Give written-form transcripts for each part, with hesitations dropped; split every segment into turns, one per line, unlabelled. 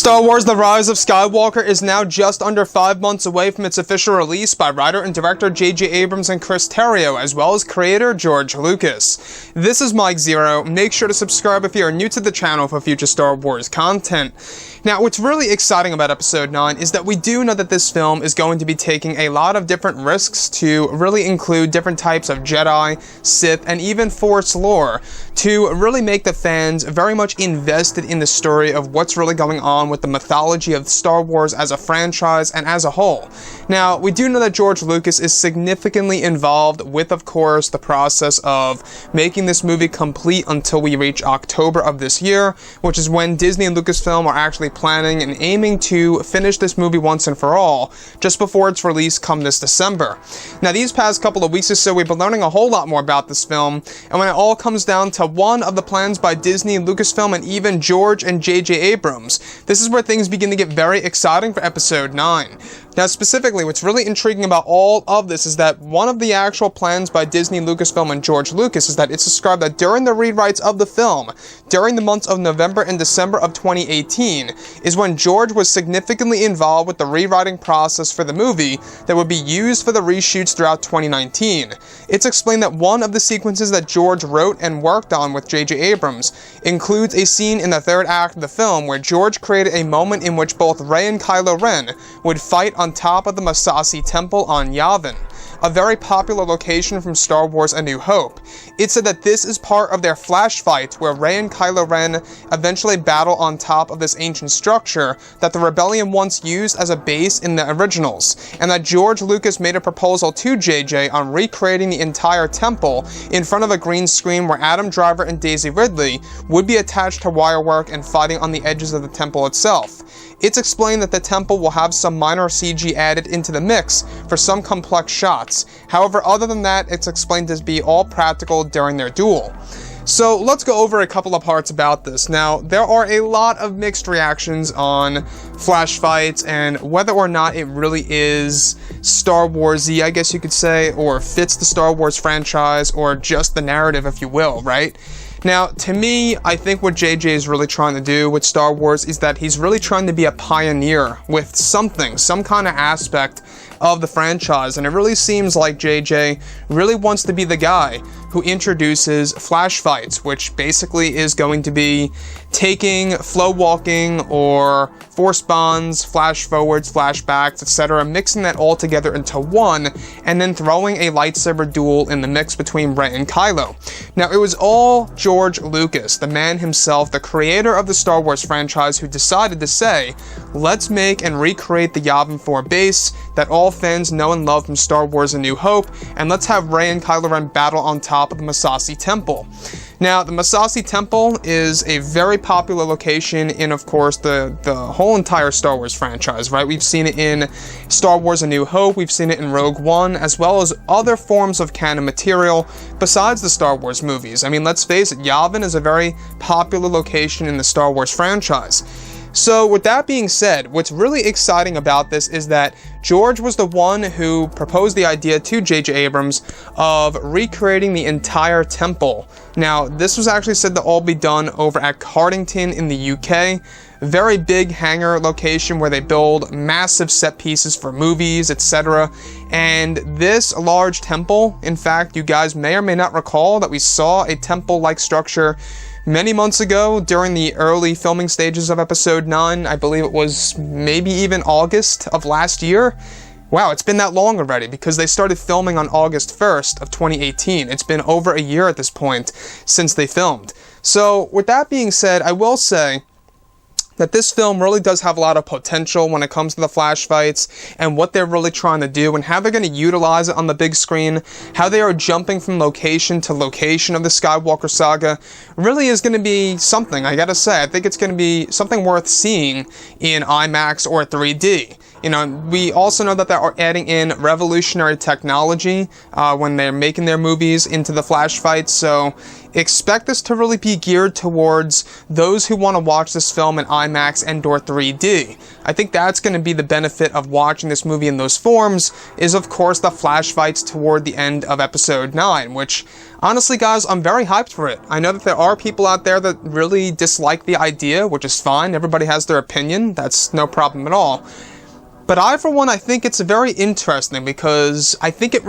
Star Wars The Rise of Skywalker is now just under 5 months away from its official release by writer and director J.J. Abrams and Chris Terrio, as well as creator George Lucas. This is Mike Zero. Make sure to subscribe if you are new to the channel for future Star Wars content. Now, what's really exciting about Episode 9 is that we do know that this film is going to be taking a lot of different risks to really include different types of Jedi, Sith, and even Force lore to really make the fans very much invested in the story of what's really going on with the mythology of Star Wars as a franchise and as a whole. Now, we do know that George Lucas is significantly involved with, of course, the process of making this movie complete until we reach October of this year, which is when Disney and Lucasfilm are actually planning and aiming to finish this movie once and for all, just before its release come this December. Now, these past couple of weeks or so, we've been learning a whole lot more about this film, and when it all comes down to one of the plans by Disney, Lucasfilm, and even George and J.J. Abrams, this is where things begin to get very exciting for Episode 9. Now, specifically, what's really intriguing about all of this is that one of the actual plans by Disney, Lucasfilm, and George Lucas is that it's described that during the rewrites of the film, during the months of November and December of 2018, is when George was significantly involved with the rewriting process for the movie that would be used for the reshoots throughout 2019. It's explained that one of the sequences that George wrote and worked on with J.J. Abrams includes a scene in the third act of the film where George created a moment in which both Rey and Kylo Ren would fight on top of the Massassi Temple on Yavin, a very popular location from Star Wars A New Hope. It said that this is part of their flash fight where Rey and Kylo Ren eventually battle on top of this ancient structure that the Rebellion once used as a base in the originals, and that George Lucas made a proposal to JJ on recreating the entire temple in front of a green screen where Adam Driver and Daisy Ridley would be attached to wirework and fighting on the edges of the temple itself. It's explained that the temple will have some minor CG added into the mix for some complex shots. However, other than that, it's explained to be all practical during their duel. So let's go over a couple of parts about this. Now, there are a lot of mixed reactions on flash fights and whether or not it really is Star Wars-y, I guess you could say, or fits the Star Wars franchise, or just the narrative, if you will, right? Now, to me, I think what JJ is really trying to do with Star Wars is that he's really trying to be a pioneer with something, some kind of aspect of the franchise, and it really seems like JJ really wants to be the guy who introduces flash fights, which basically is going to be taking flow walking or force bonds, flash forwards, flashbacks, etc., mixing that all together into one, and then throwing a lightsaber duel in the mix between Rey and Kylo. Now, it was all George Lucas, the man himself, the creator of the Star Wars franchise, who decided to say, let's make and recreate the Yavin 4 base that all fans know and love from Star Wars A New Hope, and let's have Rey and Kylo Ren battle on top of the Massassi Temple. Now, the Massassi Temple is a very popular location in, of course, the whole entire Star Wars franchise, right? We've seen it in Star Wars A New Hope, we've seen it in Rogue One, as well as other forms of canon material besides the Star Wars movies. I mean, let's face it, Yavin is a very popular location in the Star Wars franchise. So, with that being said, what's really exciting about this is that George was the one who proposed the idea to J.J. Abrams of recreating the entire temple. Now, this was actually said to all be done over at Cardington in the UK. Very big hangar location where they build massive set pieces for movies, etc. And this large temple, in fact, you guys may or may not recall that we saw a temple-like structure many months ago during the early filming stages of Episode 9. I believe it was maybe even August of last year. Wow, it's been that long already because they started filming on August 1st of 2018. It's been over a year at this point since they filmed. So, with that being said, I will say that this film really does have a lot of potential when it comes to the flash fights and what they're really trying to do and how they're going to utilize it on the big screen, how they are jumping from location to location of the Skywalker saga, really is going to be something, I gotta say. I think it's going to be something worth seeing in IMAX or 3D. You know, we also know that they're adding in revolutionary technology when they're making their movies into the flash fights, so expect this to really be geared towards those who want to watch this film in IMAX and/or 3D. I think that's going to be the benefit of watching this movie in those forms, is of course the flash fights toward the end of episode 9, which, honestly guys, I'm very hyped for it. I know that there are people out there that really dislike the idea, which is fine, everybody has their opinion, that's no problem at all. But I, for one, I think it's very interesting because I think it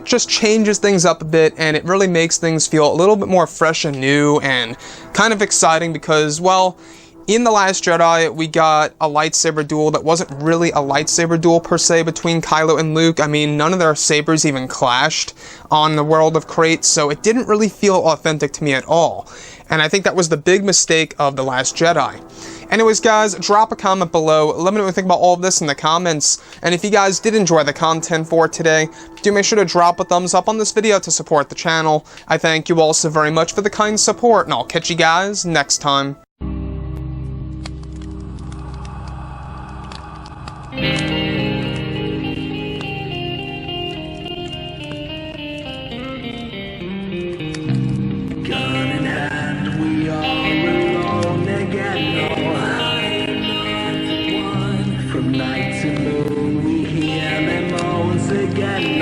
just changes things up a bit, and it really makes things feel a little bit more fresh and new and kind of exciting because, well, in The Last Jedi, we got a lightsaber duel that wasn't really a lightsaber duel per se between Kylo and Luke. I mean, none of their sabers even clashed on the world of Crate, so it didn't really feel authentic to me at all. And I think that was the big mistake of The Last Jedi. Anyways, guys, drop a comment below. Let me know what you think about all of this in the comments. And if you guys did enjoy the content for today, do make sure to drop a thumbs up on this video to support the channel. I thank you all so very much for the kind support, and I'll catch you guys next time.
Night to moon, we hear them moans again.